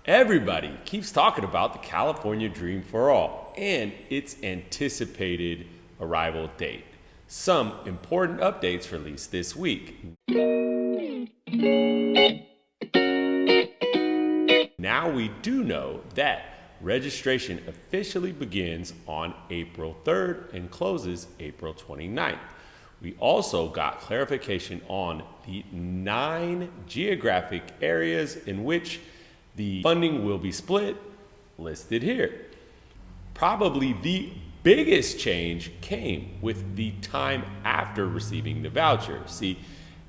Everybody keeps talking about the California Dream for All and its anticipated arrival date. Some important updates released this week. Now we do know that registration officially begins on April 3rd and closes April 29th. We also got clarification on the 9 geographic areas in which the funding will be split, listed here. Probably the biggest change came with the time after receiving the voucher. See,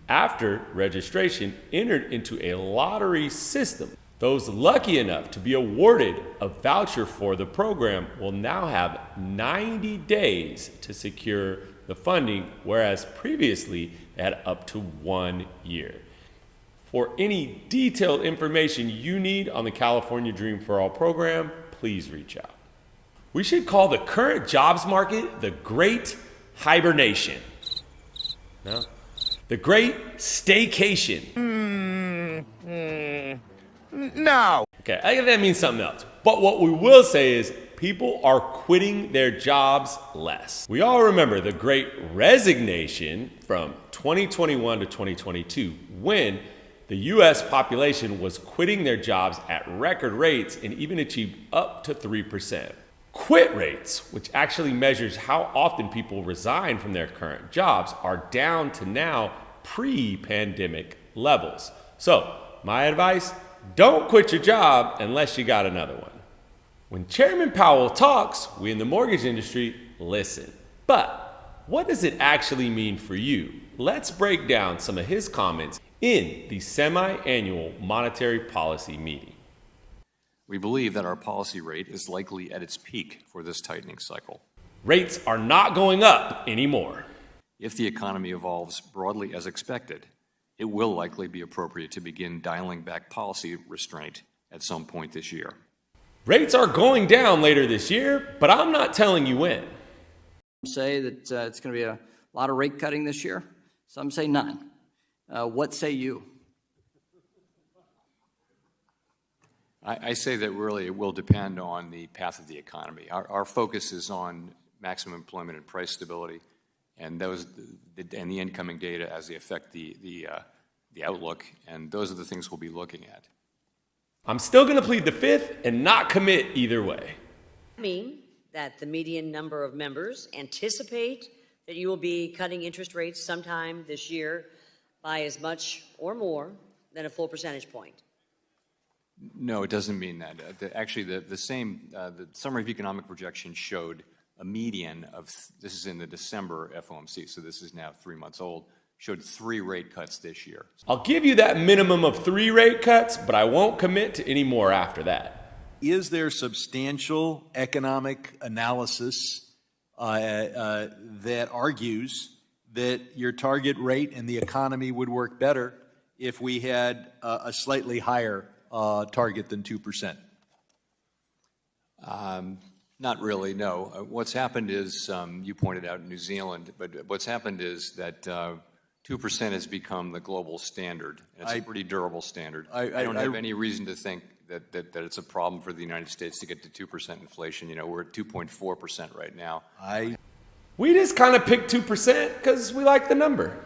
after registration entered into a lottery system, those lucky enough to be awarded a voucher for the program will now have 90 days to secure the funding, whereas previously they had up to 1 year. For any detailed information you need on the California Dream for All program, please reach out. We should call the current jobs market the Great Hibernation. No? The Great Staycation. No. Okay, I think that means something else. But what we will say is people are quitting their jobs less. We all remember the Great Resignation from 2021 to 2022 when the U.S. population was quitting their jobs at record rates and even achieved up to 3%. Quit rates, which actually measures how often people resign from their current jobs, are down to now pre-pandemic levels. So, my advice, don't quit your job unless you got another one. When Chairman Powell talks, we in the mortgage industry listen. But what does it actually mean for you? Let's break down some of his comments in the semi-annual monetary policy meeting. We believe that our policy rate is likely at its peak for this tightening cycle. Rates are not going up anymore. If the economy evolves broadly as expected, it will likely be appropriate to begin dialing back policy restraint at some point this year. Rates are going down later this year, but I'm not telling you when. Some say that it's going to be a lot of rate cutting this year. Some say none. What say you? I say that really it will depend on the path of the economy. Our focus is on maximum employment and price stability, and the incoming data as they affect the outlook, and those are the things we'll be looking at. I'm still going to plead the fifth and not commit either way. I mean that the median number of members anticipate that you will be cutting interest rates sometime this year by as much or more than a full percentage point. No, it doesn't mean that. Actually, the Summary of Economic Projections showed a median of, this is in the December FOMC, so this is now 3 months old, showed 3 rate cuts this year. I'll give you that minimum of 3 rate cuts, but I won't commit to any more after that. Is there substantial economic analysis that argues that your target rate and the economy would work better if we had a slightly higher target than 2%? Not really, no. What's happened is, you pointed out New Zealand, but what's happened is that 2% has become the global standard. It's a pretty durable standard. I don't have any reason to think that it's a problem for the United States to get to 2% inflation. You know, we're at 2.4% right now. We just kind of picked 2% because we like the number.